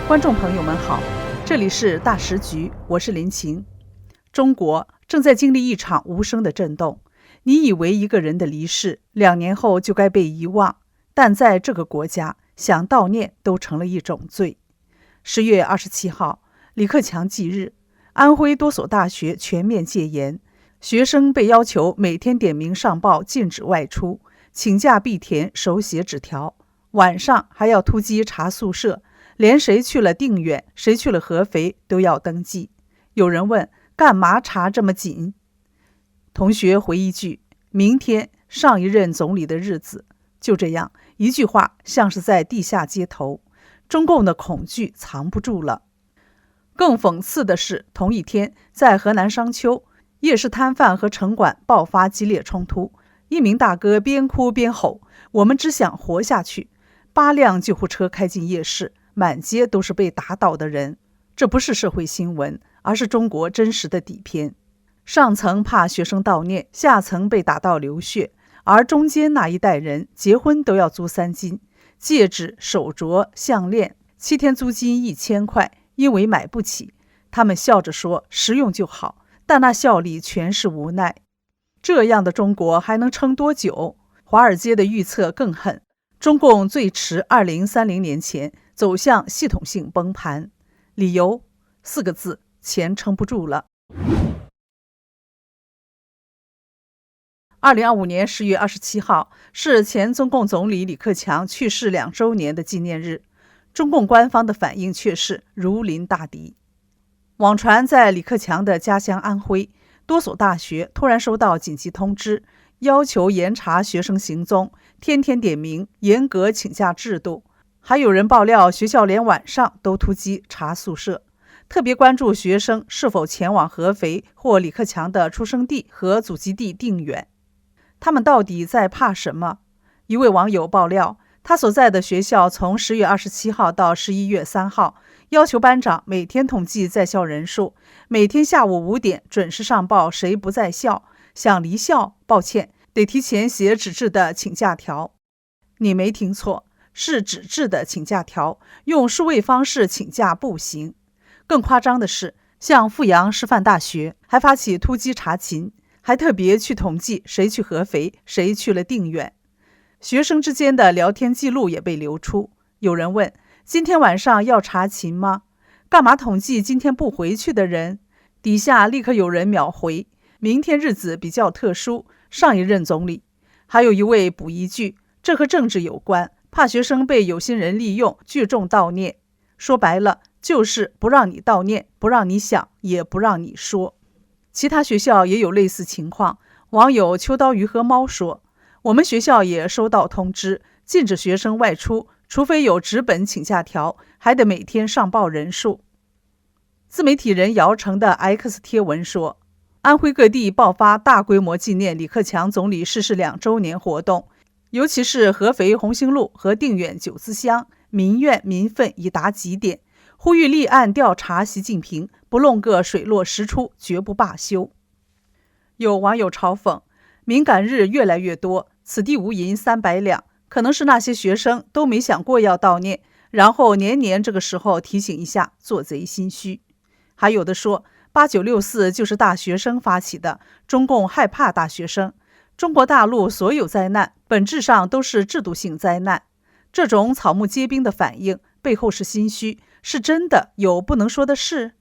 观众朋友们好，这里是大时局，我是林晴。中国正在经历一场无声的震动。你以为一个人的离世2年后就该被遗忘，但在这个国家，想悼念都成了一种罪。10月27号，李克强忌日，安徽多所大学全面戒严，学生被要求每天点名上报，禁止外出，请假必填手写纸条，晚上还要突击查宿舍，连谁去了定远，谁去了合肥都要登记。有人问，干嘛查这么紧？同学回一句，明天上一任总理的日子。就这样一句话，像是在地下街头，中共的恐惧藏不住了。更讽刺的是，同一天在河南商丘，夜市摊贩和城管爆发激烈冲突，一名大哥边哭边吼，我们只想活下去。8辆救护车开进夜市，满街都是被打倒的人。这不是社会新闻，而是中国真实的底片。上层怕学生悼念，下层被打到流血，而中间那一代人结婚都要租3金，戒指、手镯、项链，7天租金1000块，因为买不起。他们笑着说实用就好，但那笑里全是无奈。这样的中国还能撑多久？华尔街的预测更狠，中共最迟2030年前走向系统性崩盘。理由4个字：钱撑不住了。2025年10月27号是前中共总理李克强去世2周年的纪念日，中共官方的反应却是如临大敌。网传在李克强的家乡安徽，多所大学突然收到紧急通知，要求严查学生行踪，天天点名，严格请假制度。还有人爆料，学校连晚上都突击查宿舍，特别关注学生是否前往合肥或李克强的出生地和祖籍地定远。他们到底在怕什么？一位网友爆料，他所在的学校从10月27号到11月3号，要求班长每天统计在校人数，每天下午5点准时上报谁不在校，想离校，抱歉，得提前写纸质的请假条。你没听错，是纸质的请假条，用数位方式请假不行。更夸张的是，像阜阳师范大学还发起突击查勤，还特别去统计谁去合肥，谁去了定远。学生之间的聊天记录也被流出。有人问，今天晚上要查勤吗？干嘛统计今天不回去的人？底下立刻有人秒回，明天日子比较特殊，上一任总理。还有一位补一句，这和政治有关，怕学生被有心人利用，聚众悼念。说白了，就是不让你悼念，不让你想，也不让你说。其他学校也有类似情况。网友秋刀鱼和猫说，我们学校也收到通知，禁止学生外出，除非有纸本请假条，还得每天上报人数。自媒体人姚成的 X 贴文说，安徽各地爆发大规模纪念李克强总理逝世2周年活动，尤其是合肥红星路和定远九资乡，民怨民愤已达极点，呼吁立案调查习近平，不弄个水落石出，绝不罢休。有网友嘲讽，敏感日越来越多，此地无银300两，可能是那些学生都没想过要悼念，然后年年这个时候提醒一下，做贼心虚。还有的说8964就是大学生发起的，中共害怕大学生。中国大陆所有灾难本质上都是制度性灾难，这种草木皆兵的反应背后是心虚，是真的有不能说的事。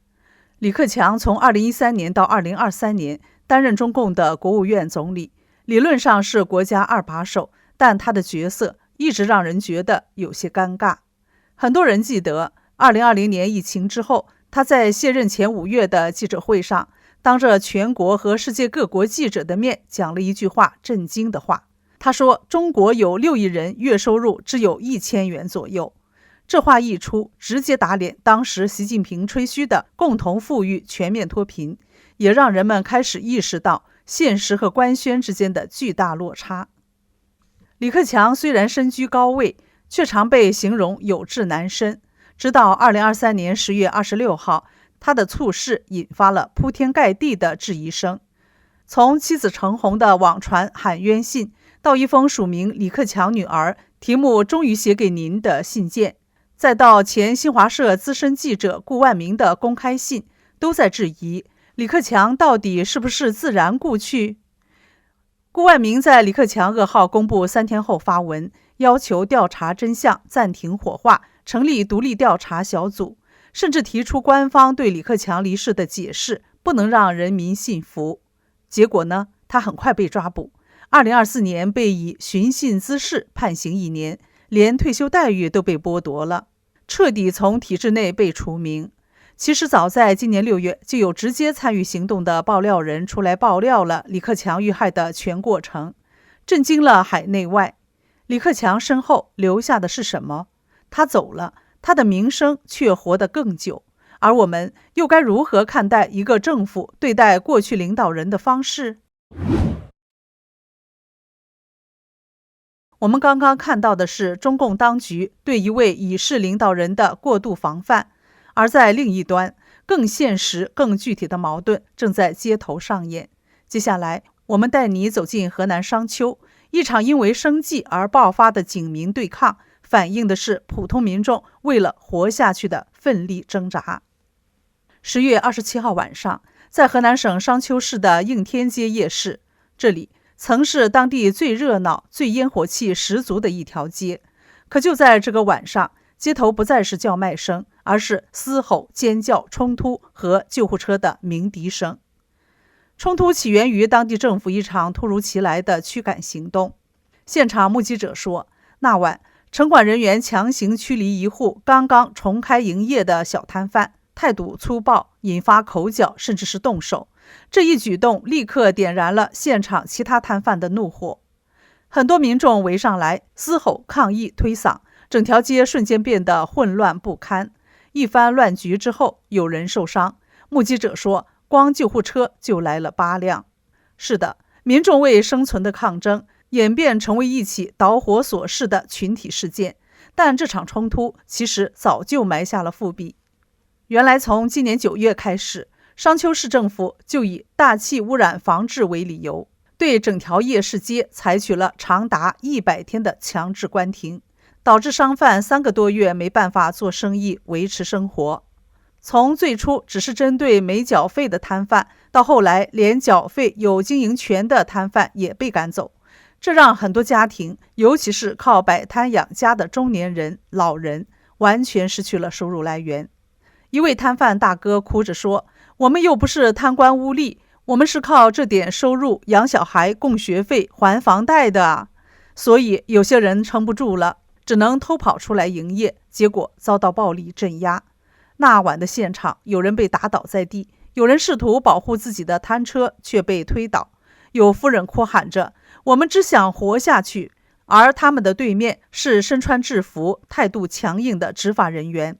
李克强从2013年到2023年担任中共的国务院总理，理论上是国家2把手，但他的角色一直让人觉得有些尴尬。很多人记得2020年疫情之后，他在卸任前5月的记者会上，当着全国和世界各国记者的面讲了一句话，震惊的话。他说，中国有6亿人月收入只有1000元左右。这话一出，直接打脸当时习近平吹嘘的共同富裕、全面脱贫，也让人们开始意识到现实和官宣之间的巨大落差。李克强虽然身居高位，却常被形容有志难伸。直到2023年10月26号，他的猝逝引发了铺天盖地的质疑声。从妻子程红的网传喊冤信，到一封署名李克强女儿题目终于写给您的信件，再到前新华社资深记者顾万明的公开信，都在质疑李克强到底是不是自然故去。顾万明在李克强噩耗公布3天后发文，要求调查真相，暂停火化，成立独立调查小组，甚至提出官方对李克强离世的解释不能让人民信服。结果呢，他很快被抓捕，2024年被以寻衅滋事判刑1年，连退休待遇都被剥夺了，彻底从体制内被除名。其实早在今年6月，就有直接参与行动的爆料人出来爆料了李克强遇害的全过程，震惊了海内外。李克强身后留下的是什么？他走了，他的名声却活得更久。而我们又该如何看待一个政府对待过去领导人的方式？我们刚刚看到的是中共当局对一位已逝领导人的过度防范，而在另一端，更现实、更具体的矛盾正在街头上演。接下来，我们带你走进河南商丘，一场因为生计而爆发的警民对抗，反映的是普通民众为了活下去的奋力挣扎。10月27号晚上，在河南省商丘市的应天街夜市，这里曾是当地最热闹、最烟火气十足的一条街。可就在这个晚上，街头不再是叫卖声，而是嘶吼、尖叫、冲突和救护车的鸣笛声。冲突起源于当地政府一场突如其来的驱赶行动。现场目击者说，那晚城管人员强行驱离一户刚刚重开营业的小摊贩，态度粗暴，引发口角，甚至是动手。这一举动立刻点燃了现场其他摊贩的怒火，很多民众围上来嘶吼、抗议、推搡，整条街瞬间变得混乱不堪。一番乱局之后，有人受伤。目击者说，光救护车就来了8辆。是的，民众为生存的抗争演变成为一起导火索式的群体事件，但这场冲突其实早就埋下了伏笔。原来从今年9月开始，商丘市政府就以大气污染防治为理由，对整条夜市街采取了长达100天的强制关停，导致商贩3个多月没办法做生意，维持生活。从最初只是针对没缴费的摊贩，到后来连缴费有经营权的摊贩也被赶走，这让很多家庭，尤其是靠摆摊养家的中年人、老人，完全失去了收入来源。一位摊贩大哥哭着说，我们又不是贪官污吏，我们是靠这点收入养小孩、供学费、还房贷的啊。所以有些人撑不住了，只能偷跑出来营业，结果遭到暴力镇压。那晚的现场，有人被打倒在地，有人试图保护自己的摊车却被推倒，有夫人哭喊着，我们只想活下去。而他们的对面是身穿制服、态度强硬的执法人员。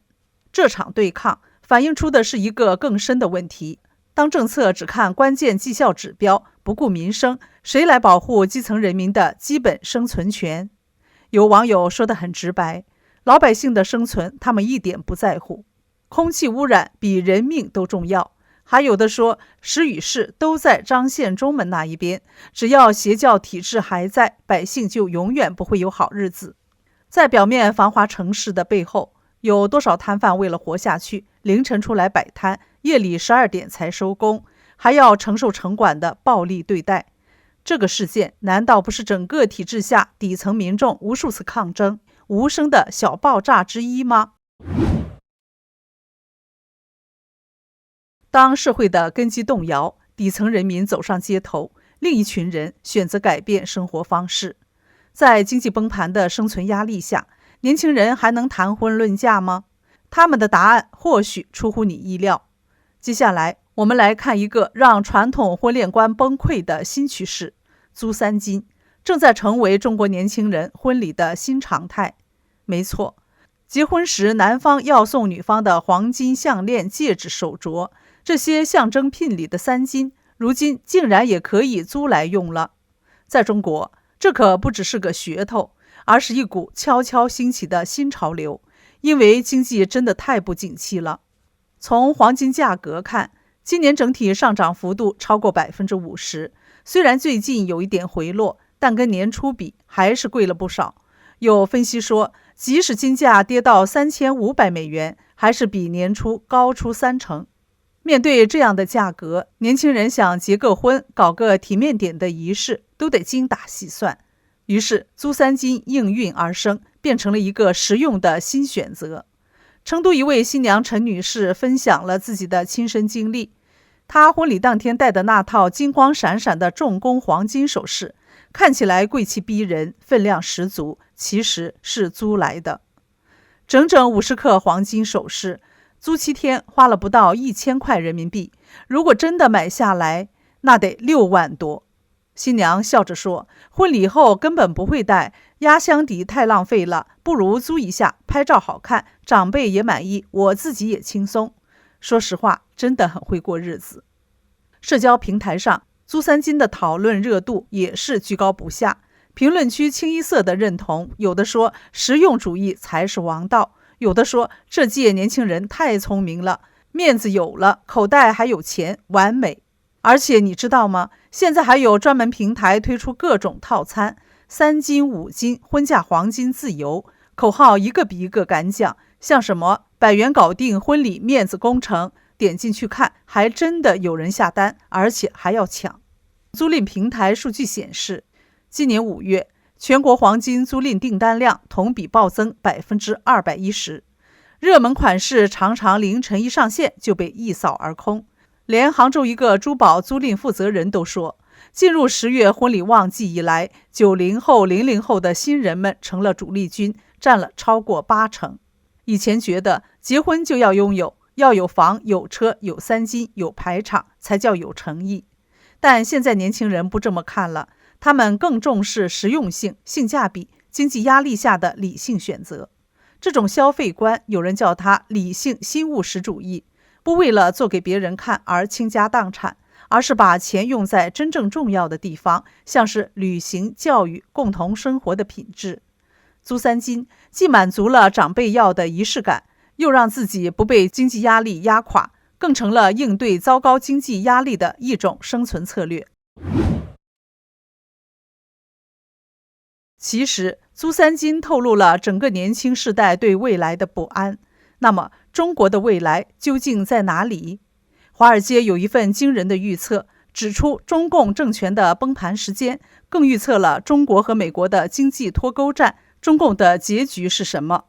这场对抗反映出的是一个更深的问题，当政策只看关键绩效指标，不顾民生，谁来保护基层人民的基本生存权？有网友说得很直白，老百姓的生存他们一点不在乎，空气污染比人命都重要。还有的说，时与势都在张献忠们那一边，只要邪教体制还在，百姓就永远不会有好日子。在表面繁华城市的背后，有多少摊贩为了活下去，凌晨出来摆摊，夜里12点才收工，还要承受城管的暴力对待？这个事件难道不是整个体制下底层民众无数次抗争无声的小爆炸之一吗？当社会的根基动摇，底层人民走上街头，另一群人选择改变生活方式。在经济崩盘的生存压力下，年轻人还能谈婚论嫁吗？他们的答案或许出乎你意料。接下来，我们来看一个让传统婚恋观崩溃的新趋势——租3金，正在成为中国年轻人婚礼的新常态。没错，结婚时男方要送女方的黄金项链、戒指、手镯，这些象征聘礼的3金，如今竟然也可以租来用了。在中国，这可不只是个噱头，而是一股悄悄兴起的新潮流，因为经济真的太不景气了。从黄金价格看，今年整体上涨幅度超过 50%， 虽然最近有一点回落，但跟年初比还是贵了不少。有分析说，即使金价跌到$3500，还是比年初高出30%。面对这样的价格，年轻人想结个婚，搞个体面点的仪式，都得精打细算。于是租3金应运而生，变成了一个实用的新选择。成都一位新娘陈女士分享了自己的亲身经历，她婚礼当天戴的那套金光闪闪的重工黄金首饰，看起来贵气逼人，分量十足，其实是租来的。整整50克黄金首饰，租7天花了不到1000块人民币，如果真的买下来，那得6万多。新娘笑着说，婚礼后根本不会戴，压箱底太浪费了，不如租一下，拍照好看，长辈也满意，我自己也轻松。说实话，真的很会过日子。社交平台上，租3金的讨论热度也是居高不下，评论区清一色的认同，有的说实用主义才是王道，有的说这届年轻人太聪明了，面子有了，口袋还有钱，完美。而且你知道吗？现在还有专门平台推出各种套餐，3金、5金，婚嫁黄金自由，口号一个比一个敢讲，像什么100元搞定婚礼面子工程，点进去看，还真的有人下单，而且还要抢。租赁平台数据显示，今年5月，全国黄金租赁订单量同比暴增210%，热门款式常常凌晨一上线就被一扫而空。连杭州一个珠宝租赁负责人都说，进入10月婚礼旺季以来，90后、00后的新人们成了主力军，占了超过80%。以前觉得结婚就要拥有，要有房、有车、有3金、有排场才叫有诚意，但现在年轻人不这么看了，他们更重视实用性、性价比、经济压力下的理性选择。这种消费观，有人叫它理性新务实主义，不为了做给别人看而倾家荡产，而是把钱用在真正重要的地方，像是旅行、教育、共同生活的品质。租3金既满足了长辈要的仪式感，又让自己不被经济压力压垮，更成了应对糟糕经济压力的一种生存策略。其实租3金透露了整个年轻世代对未来的不安。那么中国的未来究竟在哪里？华尔街有一份惊人的预测，指出中共政权的崩盘时间，更预测了中国和美国的经济脱钩战，中共的结局是什么？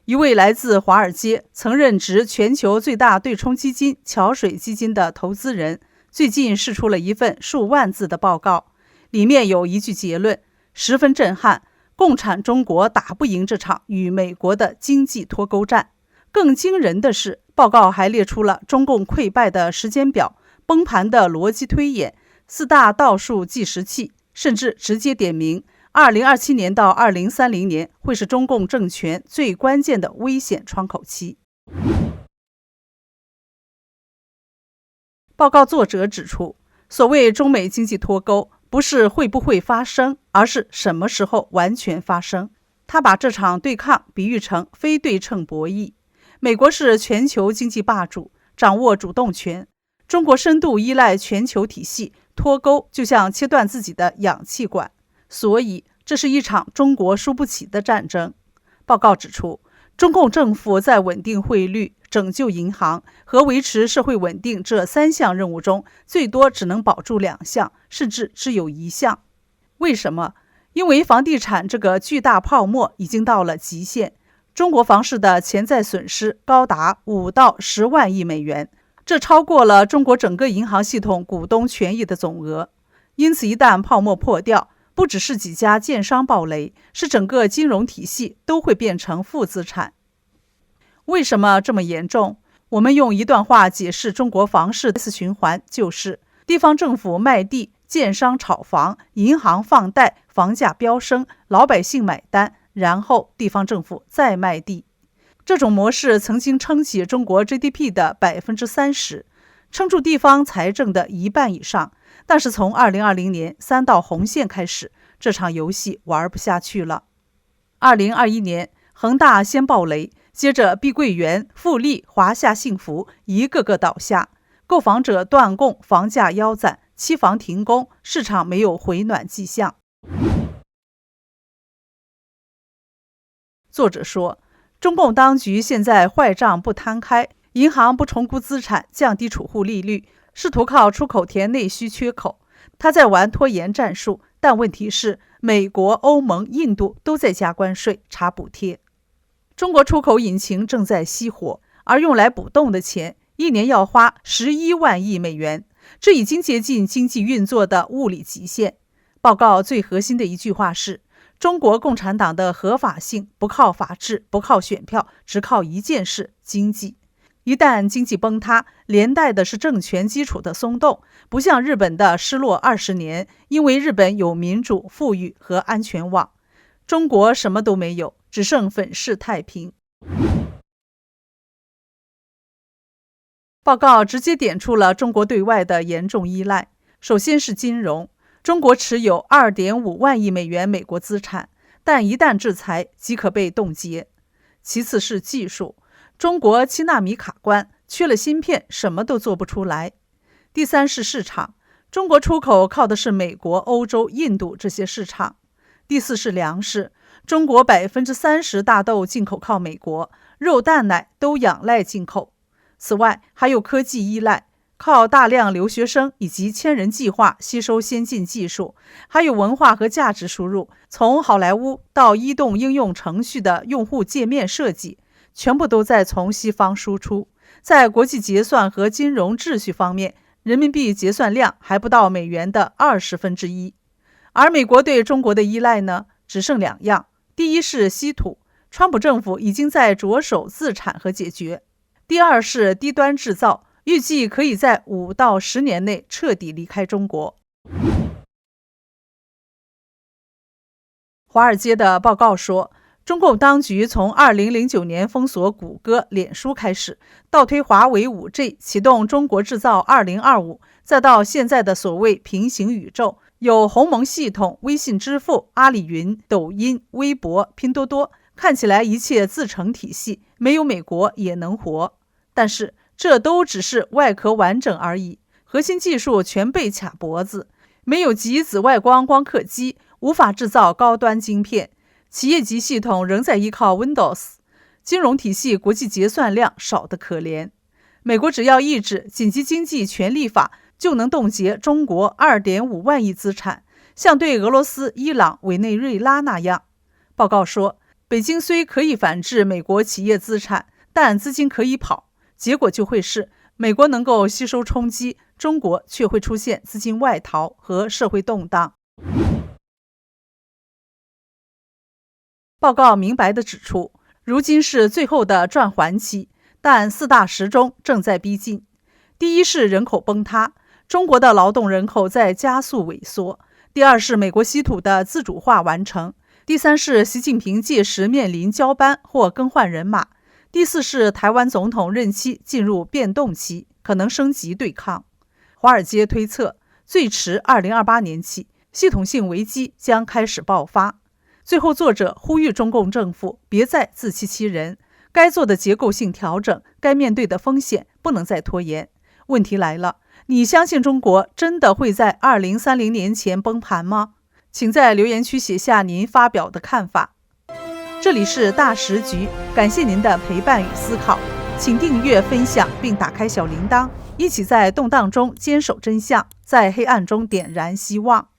一位来自华尔街、曾任职全球最大对冲基金桥水基金的投资人，最近释出了一份数万字的报告，里面有一句结论，十分震撼：共产中国打不赢这场与美国的经济脱钩战。更惊人的是，报告还列出了中共溃败的时间表、崩盘的逻辑推演、4大倒数计时器，甚至直接点名2027年到2030年会是中共政权最关键的危险窗口期。报告作者指出，所谓中美经济脱钩，不是会不会发生，而是什么时候完全发生。他把这场对抗比喻成非对称博弈。美国是全球经济霸主，掌握主动权，中国深度依赖全球体系，脱钩就像切断自己的氧气管，所以这是一场中国输不起的战争。报告指出，中共政府在稳定汇率、拯救银行和维持社会稳定这3项任务中，最多只能保住2项，甚至只有1项。为什么？因为房地产这个巨大泡沫已经到了极限，中国房市的潜在损失高达5到10万亿美元，这超过了中国整个银行系统股东权益的总额。因此一旦泡沫破掉，不只是几家建商暴雷，是整个金融体系都会变成负资产。为什么这么严重？我们用一段话解释中国房市的循环，就是地方政府卖地，建商炒房，银行放贷，房价飙升，老百姓买单，然后地方政府再卖地。这种模式曾经撑起中国 GDP 的30%，撑住地方财政的1半以上。但是从2020年3道红线开始，这场游戏玩不下去了。2021年，恒大先爆雷，接着碧桂园、富力、华夏幸福一个个倒下，购房者断供，房价腰斩，期房停工，市场没有回暖迹象。作者说，中共当局现在坏账不摊开，银行不重估资产，降低储户利率，试图靠出口填内需缺口。他在玩拖延战术，但问题是美国、欧盟、印度都在加关税、查补贴。中国出口引擎正在熄火，而用来补洞的钱一年要花11万亿美元，这已经接近经济运作的物理极限。报告最核心的一句话是，中国共产党的合法性不靠法治，不靠选票，只靠一件事：经济。一旦经济崩塌，连带的是政权基础的松动，不像日本的失落20年，因为日本有民主、富裕和安全网。中国什么都没有，只剩粉饰太平。报告直接点出了中国对外的严重依赖。首先是金融，中国持有2.5万亿美元美国资产，但一旦制裁即可被冻结。其次是技术，中国7纳米卡关，缺了芯片什么都做不出来。第三是市场，中国出口靠的是美国、欧洲、印度这些市场。第四是粮食，中国30%大豆进口靠美国，肉蛋奶都仰赖进口。此外还有科技依赖，靠大量留学生以及千人计划吸收先进技术，还有文化和价值输入，从好莱坞到移动应用程序的用户界面设计，全部都在从西方输出。在国际结算和金融秩序方面，人民币结算量还不到美元的1/20。而美国对中国的依赖呢，只剩2样。第一是稀土，川普政府已经在着手自产和解决。第二是低端制造，预计可以在5到10年内彻底离开中国。华尔街的报告说，中共当局从2009年封锁谷歌、脸书开始，倒推华为 5G， 启动中国制造2025，再到现在的所谓平行宇宙，有鸿蒙系统、微信支付、阿里云、抖音、微博、拼多多，看起来一切自成体系，没有美国也能活。但是这都只是外壳完整而已，核心技术全被卡脖子，没有极紫外光光刻机，无法制造高端晶片，企业级系统仍在依靠 Windows， 金融体系国际结算量少得可怜。美国只要抑制紧急经济权力法，就能冻结中国2.5万亿资产，像对俄罗斯、伊朗、委内瑞拉那样。报告说，北京虽可以反制美国企业资产，但资金可以跑，结果就会是美国能够吸收冲击，中国却会出现资金外逃和社会动荡。报告明白地指出，如今是最后的转环期，但4大时钟正在逼近。第一是人口崩塌，中国的劳动人口在加速萎缩；第二是美国稀土的自主化完成；第三是习近平届时面临交班或更换人马；第四是台湾总统任期进入变动期，可能升级对抗。华尔街推测，最迟2028年起，系统性危机将开始爆发。最后，作者呼吁中共政府别再自欺欺人，该做的结构性调整，该面对的风险不能再拖延。问题来了，你相信中国真的会在2030年前崩盘吗？请在留言区写下您发表的看法。这里是大时局，感谢您的陪伴与思考，请订阅、分享并打开小铃铛，一起在动荡中坚守真相，在黑暗中点燃希望。